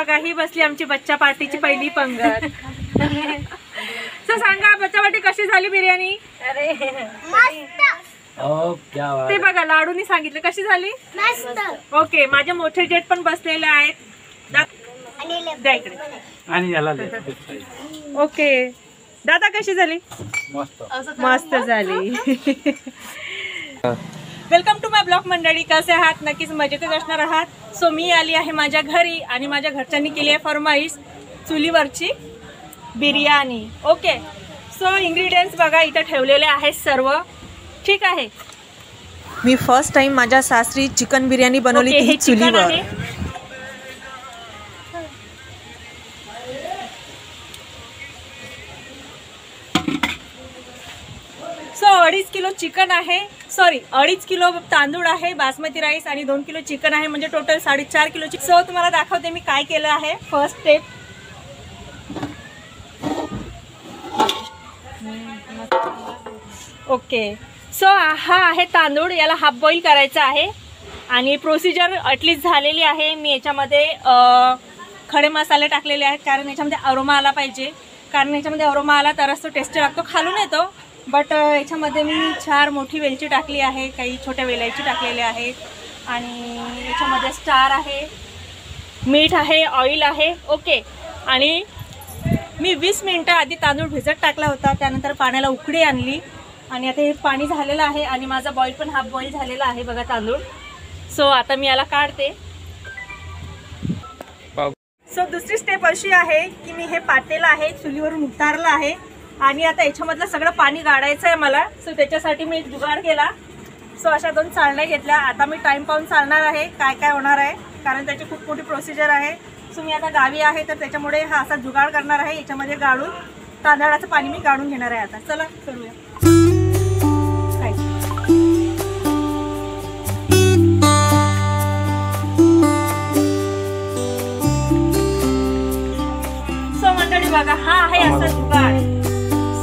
बघा ही बसली आमची बच्चा पार्टीची पहिली पंगत. सो सांगा बच्चा पार्टी कशी झाली बिर्याणी? अरे मस्त. ते बघा लाडूनी सांगितलं कशी झाली. मस्त. ओके माझे मोठे जेट पण बसलेले आहेत. द्या इकडे. आणि याला ओके दादा कशी झाली? मस्त मस्त झाली. वेलकम टू माय ब्लॉग मंडळी. कसे आहात? नक्कीच मजेतच असणार आहात. सो मी आली आहे माझ्या घरी आणि माझ्या घरच्यांनी केली आहे फरमाईश चुलीवरची बिर्याणी. ओके सो इंग्रेडियंट्स बघा इथं ठेवलेले आहेत सर्व. ठीक आहे. मी फर्स्ट टाइम माझ्या सासरी चिकन बिर्याणी बनवली ती चुलीवर. सो 2.5 किलो चिकन आहे. सॉरी 2.5 किलो तांदूळ आहे बासमती राईस आणि 2 किलो चिकन आहे म्हणजे टोटल 4.5 किलो. सो तुम्हाला दाखवते मी काय केलं आहे. First step okay. सो हा आहे तांदूळ याला हाफ बॉईल करायचा आहे आणि प्रोसिजर ॲटलीस्ट झालेली आहे. मी याच्यामध्ये खडे मसाले टाकलेले आहेत कारण याच्यामध्ये अरोमा आला पाहिजे. कारण याच्यामध्ये अरोमा आला तरच तो टेस्टी लागतो. खालून येतो बट याच्यामध्ये मी 4 मोठी वेलची टाकली आहे. काही छोट्या वेलायची टाकलेले आहे आणि याच्यामध्ये स्टार आहे मीठ आहे ऑइल आहे. ओके आणि मी 20 मिनटं आधी तांदूळ भिजत टाकला होता. त्यानंतर पाण्याला उकळी आणली आणि आता हे पाणी झालेलं आहे आणि माझा बॉईल पण हाफ बॉईल झालेला आहे बघा तांदूळ. सो आता मी याला काढते. सो दुसरी स्टेप अशी आहे की मी हे पातेलं आहे चुलीवरून उतारलं आहे आणि आता याच्यामधलं सगळं पाणी गाळायचं आहे मला. सो त्याच्यासाठी मी एक जुगाड केला. सो अशा 2 चाळण्या घेतल्या. आता मी टाईम पाहून चालणार आहे काय काय होणार आहे कारण त्याची खूप मोठी प्रोसिजर आहे. सो मी आता गावी आहे तर त्याच्यामुळे हा असा जुगाड करणार आहे. याच्यामध्ये गाळून तांदळाचं पाणी मी गाळून घेणार आहे. आता चला करूया. सो मंडळी बघा हा आहे असा जुगाड.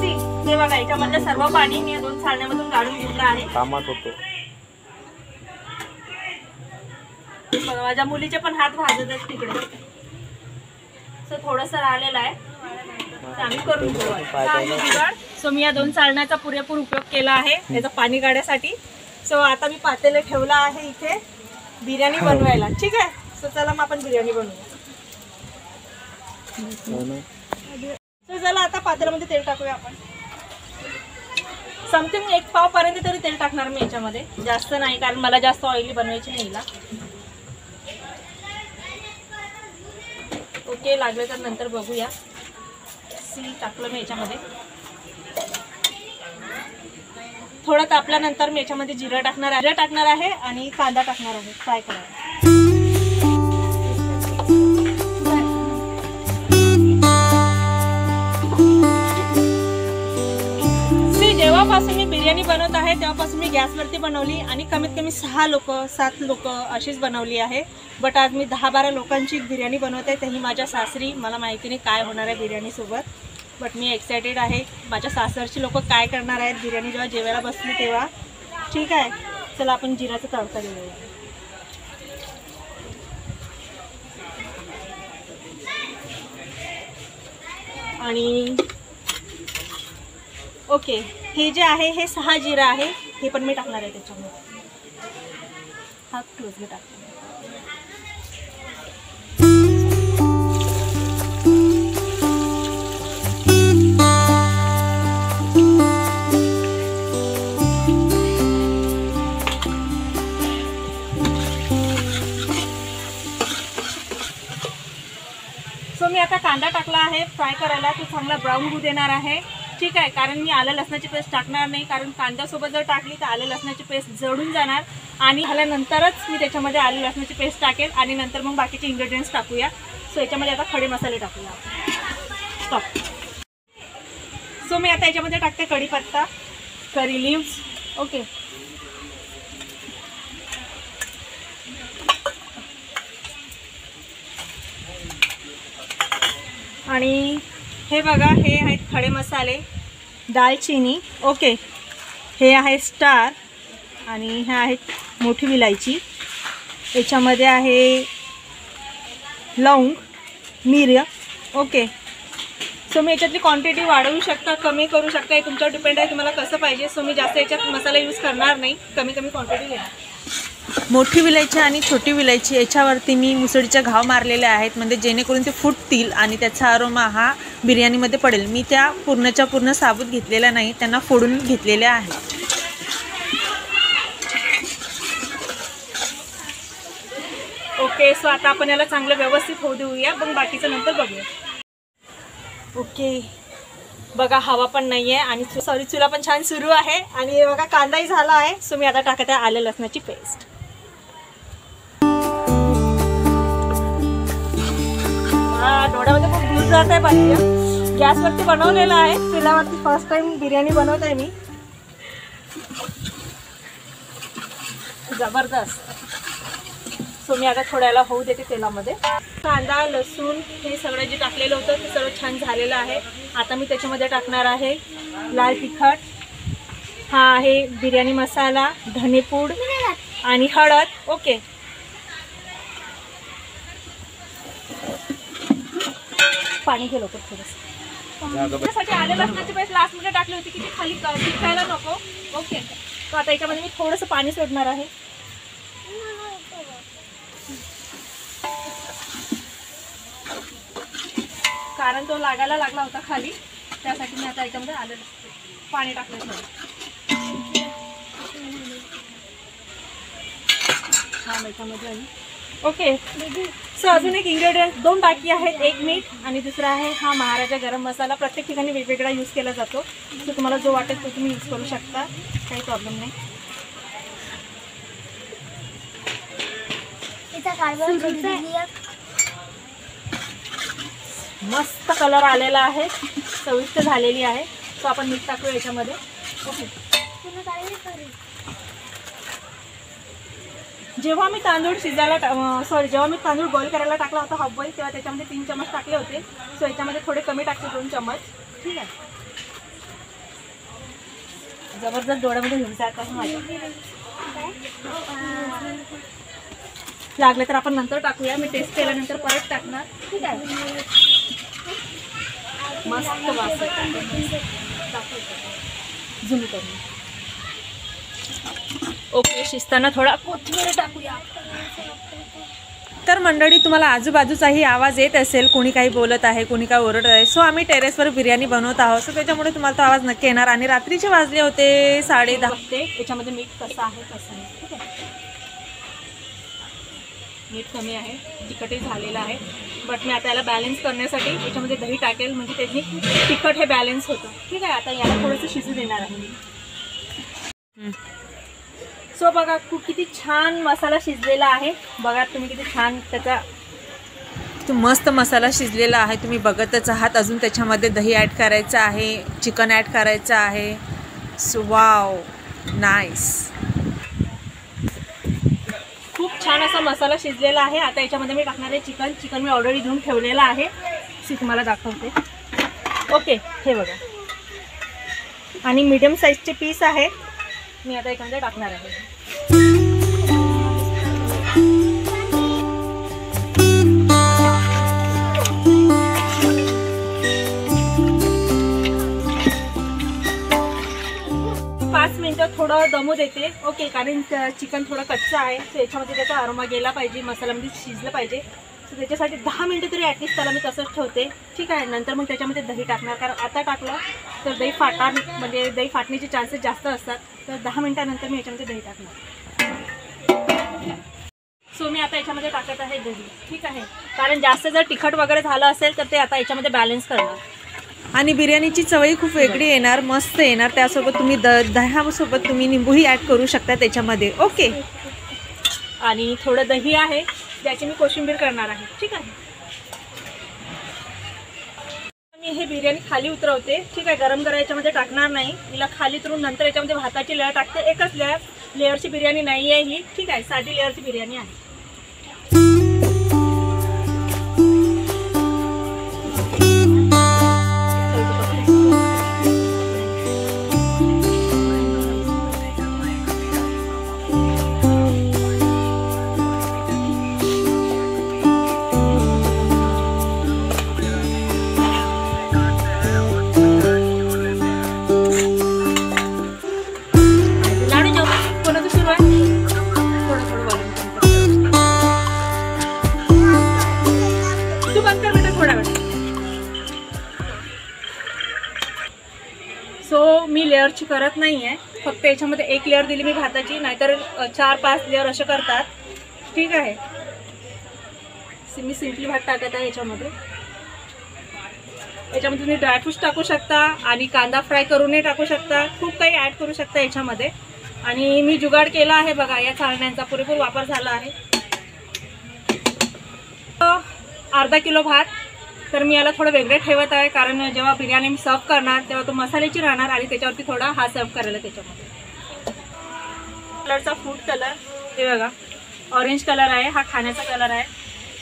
सी ते बघा याच्यामधलं सर्व पाणी मी 2 चाळण्यामधून गाळून घेतलं आहे. कामात होतो. बघा माझ्या मुलीचे पण हात भाजत आहेत तिकडे. सो थोडंसं राहिलेलं आहे तर आम्ही करून घेऊ. सो मी या 2 चाळण्याचा पुरेपूर उपयोग केला आहे त्याचं पाणी काढण्यासाठी. सो आता मी पातेलं ठेवलं आहे इथे बिर्याणी बनवायला. ठीक आहे. सो चला मग आपण बिर्याणी बनवूया. सो चला आता पातेल्यामध्ये तेल टाकूया आपण. समथिंग 1 पाव पर्यंत तरी तेल टाकणार मी याच्यामध्ये. जास्त नाही कारण मला जास्त ऑइली बनवायची नाही हिला. ओके लागले तर नंतर बघूया. सी टाकलं मी याच्यामध्ये. थोडं तापल्यानंतर मी याच्यामध्ये जिरं टाकणार आहे आणि कांदा टाकणार आहे फ्राय करायला. जेव्हापासून मी बिर्याणी बनवत आहे तेव्हापासून मी गॅसवरती बनवली आणि कमीत कमी 6 लोक 7 लोक अशीच बनवली आहे. बट आज मी 10-12 लोकांची बिर्याणी बनवते. तेही माझ्या सासरी. मला माहिती नाही काय होणार आहे बिर्याणीसोबत बट मी एक्सायटेड आहे. माझ्या सासरची लोक काय करणार आहेत बिर्याणी जेव्हा जेवायला बसली तेव्हा. ठीक आहे. चला आपण जिराचा तडका देऊया. आणि ओके हे जे आहे हे 6 जिरा आहे हे पण मी टाकणार आहे त्याच्यामध्ये. हा क्लोजली टाकते. सो मी आता कांदा टाकला आहे फ्राय करायला. तो चांगला ब्राऊन होऊ देणार आहे. ठीक आहे. कारण मी आलं लसणाची पेस्ट टाकणार नाही कारण कांद्यासोबत जर टाकली तर आलं लसणाची पेस्ट जळून जाणार आणि झाल्यानंतरच मी त्याच्यामध्ये आलं लसणाची पेस्ट टाकेल आणि नंतर मग बाकीचे इंग्रेडियंट्स टाकूया. सो याच्यामध्ये आता खडे मसाले टाकूया. स्टॉप. सो मी आता याच्यामध्ये टाकते कढीपत्ता करी लिव्स. ओके आणि हे बघा हे आहेत खडे मसाले दालचिनी. ओके हे आहे स्टार आणि हे आहेत मोठी विलायची. याच्यामध्ये आहे लवंग मिरं. ओके. सो मी याच्यातली क्वांटिटी वाढवू शकता, कमी करू शकता, हे तुमच्यावर डिपेंड आहे तुम्हाला कसं पाहिजे. सो मी जास्त याच्यात मसाला यूज करणार नाही, कमी कमी क्वांटिटी घेणार. मोठी विलायची आणि छोटी विलायची याच्यावरती मी मुसळीच्या घाव मारलेले आहेत, म्हणजे जेणेकरून ते फुटतील आणि त्याचा अरोमा हा बिर्याणीमध्ये पडेल. मी त्या पूर्णच्या पूर्ण साबूत घेतलेल्या नाही, त्यांना फोडून घेतलेल्या आहेत. ओके. सो आता आपण याला चांगलं व्यवस्थित होऊ देऊया, मग बाकीचं नंतर बघूया. ओके. बघा हवा पण नाही आहे आणि सॉरी चुला पण छान सुरू आहे आणि बघा कांदाही झाला आहे. सो मी आता टाकत आहे आलं लसणाची पेस्ट. डोळ्यामध्ये खूप दूर जात आहे बाकी. गॅसवरती बनवलेलं आहे, चुलावरती फर्स्ट टाइम बिर्याणी बनवत आहे मी. जबरदस्त. सो मी आता थोड्याला होऊ देते तेलामध्ये. कांदा लसूण हे सगळं जे टाकलेलं होतं ते सगळं छान झालेलं आहे. आता मी त्याच्यामध्ये टाकणार आहे लाल तिखट, हा आहे बिर्याणी मसाला, धनेपूड आणि हळद. ओके. पाणी घे लवकर थोडंसं. त्यासाठी आले लसणाची पेस्ट लास्टमध्ये टाकली होती की ती खाली चिकटायला नको. ओके. तर आता याच्यामध्ये मी थोडंसं पाणी सोडणार आहे. कारण तो लागायला लागला होता खाली, त्यासाठी मी आता याच्यामध्ये आलं पाणी टाकलं हा याच्यामध्ये. ओके. सो अजून एक इंग्रेडियंट 2 बाकी आहेत. एक मीठ आणि दुसरा आहे हा महाराजा गरम मसाला. प्रत्येक ठिकाणी वेगवेगळा यूज केला जातो, सो तुम्हाला जो वाटेल तो तुम्ही यूज करू शकता, काही प्रॉब्लेम नाही. मस्त कलर आलेला आहे, चविष्ट झालेली आहे. सो आपण मीठ टाकूया याच्यामध्ये. ओके. जेव्हा मी तांदूळ शिजायला जेव्हा मी तांदूळ बॉईल करायला टाकला होता हाफ बॉईल, तेव्हा त्याच्यामध्ये 3 चमच टाकले होते. सो याच्यामध्ये थोडे कमी टाकते, 2 चमच. ठीक आहे. जबरदस्त डोळ्यामध्ये घेऊन जात आहे माझ्या. लागलं तर आपण नंतर टाकूया, मी टेस्ट केल्यानंतर परत टाकणार. ठीक आहे. मस्त वास झूम करून. ओके. शिजताना थोडा कोथिंबीर टाकूया. तर मंडळी तुम्हाला आजूबाजूचाही आवाज येत असेल, कोणी काही बोलत आहे, कोणी काय ओरडत आहे. सो आम्ही टेरेसवर बिर्याणी बनवत आहोत, सो त्याच्यामुळे तुम्हाला तो आवाज नक्की येणार. आणि रात्रीचे वाजले होते 10:30. याच्यामध्ये मीठ कसं आहे कसं नाही. ठीक आहे. मीठ कमी आहे, तिखटही झालेलं आहे, बट मी आता याला बॅलन्स करण्यासाठी याच्यामध्ये दही टाकेल, म्हणजे त्याची तिखट हे बॅलन्स होतं. ठीक आहे. आता याला थोडंसं शिजू देणार आहे मी. सो बघा किती छान मसाला शिजलेला आहे. बघा तुम्ही किती छान त्याचा तो मस्त मसाला शिजलेला आहे, तुम्ही बघतच आहात. अजून त्याच्यामध्ये दही ॲड करायचं आहे, चिकन ॲड करायचं आहे. So wow, nice. खूप छान असा मसाला शिजलेला आहे. आता याच्यामध्ये मी टाकणार आहे चिकन. चिकन मी ऑलरेडी धुवून ठेवलेलं आहे, सी तुम्हाला दाखवते. ओके. हे बघा आणि मीडियम साईजचे पीस आहे, मी आता याच्यामध्ये टाकणार आहे. 5 मिनिटं थोडं दमू देते. ओके. कारण चिकन थोडं कच्चं आहे, सो याच्यामध्ये त्याचा अरोमा गेला पाहिजे, मसाल्यामध्ये शिजलं पाहिजे. सो त्याच्यासाठी 10 मिनिटं तरी ॲटलिस्ट त्याला मी तसंच ठेवते. ठीक आहे. नंतर मग त्याच्यामध्ये दही टाकणार, कारण आता टाकलं तर दही म्हणजे दही फाटण्याचे चान्सेस जास्त असतात. तर 10 मिनिटानंतर मी याच्यामध्ये दही टाकणार. सो मी आता याच्यामध्ये टाकत आहे दही. ठीक आहे. कारण जास्त जर तिखट वगैरे झालं असेल तर ते आता याच्यामध्ये बॅलन्स करणार आणि बिर्याणीची चवही खूप वेगळी येणार, मस्त येणार. त्यासोबत तुम्ही दह्यासोबत तुम्ही निंबूही ॲड करू शकता त्याच्यामध्ये. ओके. आणि थोडं दही आहे, त्याची मी कोशिंबीर करणार आहे. ठीक आहे. मी हे बिर्याणी खाली उतरवते. ठीक आहे. गरम याच्यामध्ये टाकणार नाही, हिला खाली उतरून नंतर याच्यामध्ये भाताची लेअर टाकते. एकच लेअरची बिर्याणी नाही आहे ही. ठीक आहे. साधी लेअरची बिर्याणी आहे. लाडू जेवण कोणाचं सुरू आहे? थोडं थोडं volume कमी कर. तू बंद कर बेटा थोडा वेळ. सो मी लेअरची करत नाही आहे, फक्त याच्यामध्ये एक लेअर दिली मी भाताची, नाहीतर 4-5 लेअर असे करतात. ठीक आहे, मी सिम्पली भात टाकत आहे याच्यामध्ये. याच्यामध्ये तुम्ही ड्रायफ्रूट्स टाकू शकता आणि कांदा फ्राय करूनही टाकू शकता, खूप काही ॲड करू शकता याच्यामध्ये. आणि मी जुगाड केला आहे बघा, या चाळण्यांचा पुरेपूर वापर झाला आहे. अर्धा किलो भात, तर मी याला थोडं वेगळं ठेवत आहे, कारण जेव्हा बिर्याणी मी सर्व करणार तेव्हा तो मसाल्याची राहणार आणि त्याच्यावरती थोडा हा सर्व करायला त्याच्यामध्ये. कलरचा फूड कलर हे बघा, ऑरेंज कलर आहे, हा खाण्याचा कलर आहे.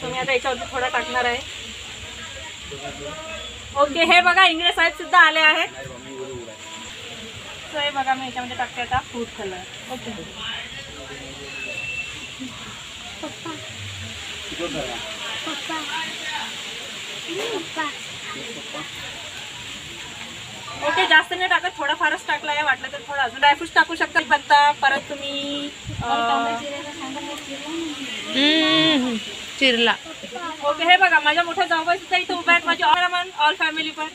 सो मी आता याच्यावरती थोडा टाकणार आहे. ओके, हे बघा इंग्रज साहेब सुद्धा आले आहेत. सो हे बघा मी याच्यामध्ये टाकते आता फूड कलर. ओके, ओके, जास्त नाही टाकत, थोडाफारच टाकला आहे. वाटलं तर थोडा अजून ड्रायफ्रूट्स टाकू शकता बघता. परत तुम्ही चिरला. ओके, हे बघा माझ्या मोठ्या जाऊबाई सुद्धा इथे उभ्या आहेत, माझी ऑल फॅमिली पण.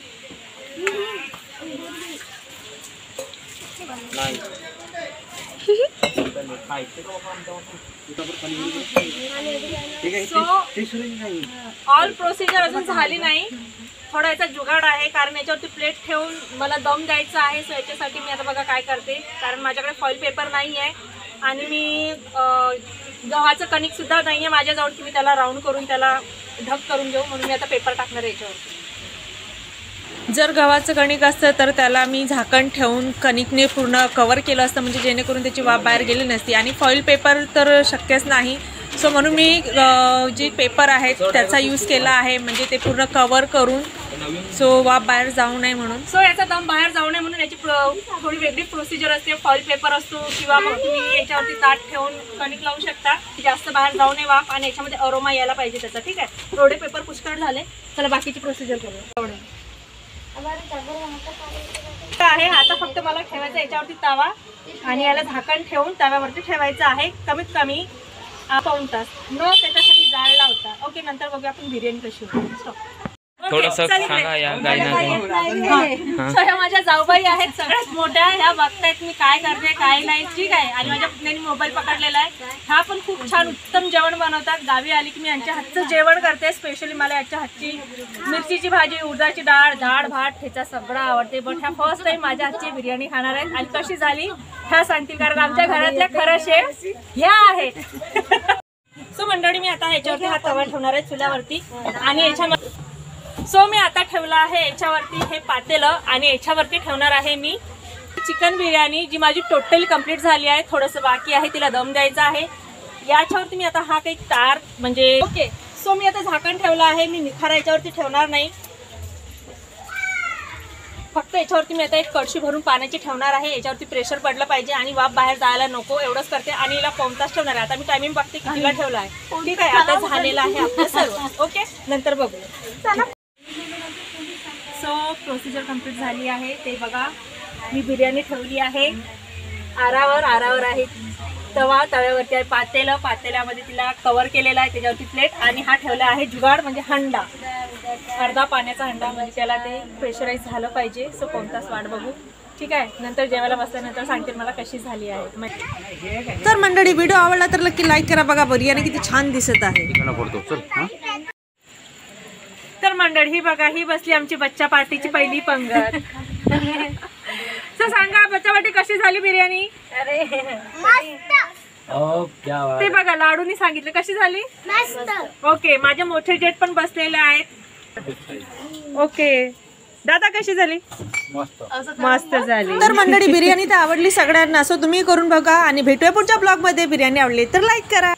ऑल प्रोसिजर अजून झाली नाही, थोडा याचा जुगाड आहे, कारण याच्यावरती प्लेट ठेवून मला दम द्यायचा आहे. सो याच्यासाठी मी आता बघा काय करते, कारण माझ्याकडे फॉईल पेपर नाही आहे आणि मी गव्हाचं कणिक सुद्धा नाही आहे माझ्याजवळ की मी त्याला राऊंड करून त्याला ढक करून घेऊ, म्हणून मी आता पेपर टाकणार आहे याच्यावरती. जर गव्हाचं कणिक असतं तर त्याला मी झाकण ठेवून कणिकने पूर्ण कवर केलं असतं, म्हणजे जेणेकरून त्याची वाफ बाहेर गेली नसती. आणि फॉईल पेपर तर शक्यच नाही, सो म्हणून मी जे पेपर आहेत त्याचा यूज केला आहे, म्हणजे ते पूर्ण कवर करून सो वाफ बाहेर जाऊ नये म्हणून. सो याचा दम बाहेर जाऊ नये म्हणून याची थोडी वेगळी प्रोसिजर असते. फॉईल पेपर असतो किंवा मग तुम्ही याच्यावरती ताट ठेवून कणिक लावू शकता, जास्त बाहेर जाऊ नये वाफ, आणि याच्यामध्ये अरोमा यायला पाहिजे त्याचा. ठीक आहे, थोडे पेपर पुष्कळ झाले, चला बाकीची प्रोसिजर करूया. आहे आता फक्त मला ठेवायचा याच्यावरती तवा आणि याला झाकण ठेवून तव्यावरती ठेवायचं आहे कमीत कमी पाऊण तास. न त्याच्याखाली जाळ लावता. ओके, नंतर बघूया आपण बिर्याणी कशी होती. स्टॉप. थोडंसं सांगा या ह्या माझ्या जाऊबाई आहेत, सगळ्यात मोठ्या. ह्या बघतायत मी काय करते काय नाही. ठीक आहे, आणि माझ्या पुतण्याने मोबाईल पकडलेला आहे. ह्या पण खूप छान उत्तम जेवण बनवतात. गावी आली की मी यांच्या हातचं जेवण करते. स्पेशली मला याच्या हातची मिरचीची भाजी, उडदाची डाळ, भात ठेचा सगळं आवडते. बट ह्या फर्स्ट टाइम माझ्या हातची बिर्याणी खाणार आहेत आणि कशी झाली ह्या सांगतील, कारण आमच्या घरातल्या खरं शेफ ह्या आहेत. सो मंडळी, मी आता ह्याच्यावरती हा तवा ठेवणार आहे चुल्यावरती आणि याच्यामध्ये सो मी आता ठेवला आहे याच्यावरती हे पातेलं आणि याच्यावरती ठेवणार आहे मी चिकन बिर्याणी, जी माझी टोटली कंप्लीट झाली आहे. थोडंसं बाकी आहे, तिला दम द्यायचा आहे. याच्यावरती मी आता हा काही तार म्हणजे ओके. सो मी आता झाकण ठेवलं आहे, मी निखारा याच्यावरती ठेवणार नाही, फक्त याच्यावरती मी आता एक कळशी भरून पाण्याची ठेवणार आहे. याच्यावरती प्रेशर पडलं पाहिजे आणि वाफ बाहेर जायला नको, एवढंच करते. आणि याला पाऊण तास ठेवणार आहे. आता मी टायमिंग बघते कितीला ठेवला आहे. ठीक आहे, आता झालेलं आहे आपलं सर्व. ओके, नंतर बघूया. सो प्रोसिजर कंप्लीट झाली आहे. ते बघा, मी बिर्याणी ठेवली आहे आरावर आहे तवा, तव्यावरती आहे पातेलं, पातेल्यामध्ये तिला कवर केलेला आहे, त्याच्यावरती प्लेट, आणि हा ठेवला आहे जुगाड म्हणजे हंडा, अर्धा पाण्याचा हंडा, म्हणजे त्याला ते प्रेशराईज झालं पाहिजे. सो पाऊण तास वाट बघू. ठीक आहे, नंतर जेवायला बसल्यानंतर सांगते मला कशी झाली आहे. तर मंडळी, व्हिडिओ आवडला तर नक्की लाईक करा. बघा बिर्याणी किती छान दिसत आहे. तर मंडळी, ही बघा, ही बसली आमची बच्चा पार्टीची पहिली पंगत. तर सांगा बच्चा पार्टी कशी झाली बिर्याणी? ते बघा लाडूनी सांगितलं कशी झाली. ओके, माझे मोठे जेट पण बसलेले आहेत. ओके दादा, कशी झाली? मस्त झाली. तर मंडळी, बिर्याणी तर आवडली सगळ्यांना, सो तुम्ही करून बघा आणि भेटूया पुढच्या ब्लॉग मध्ये. बिर्याणी आवडली तर लाईक करा.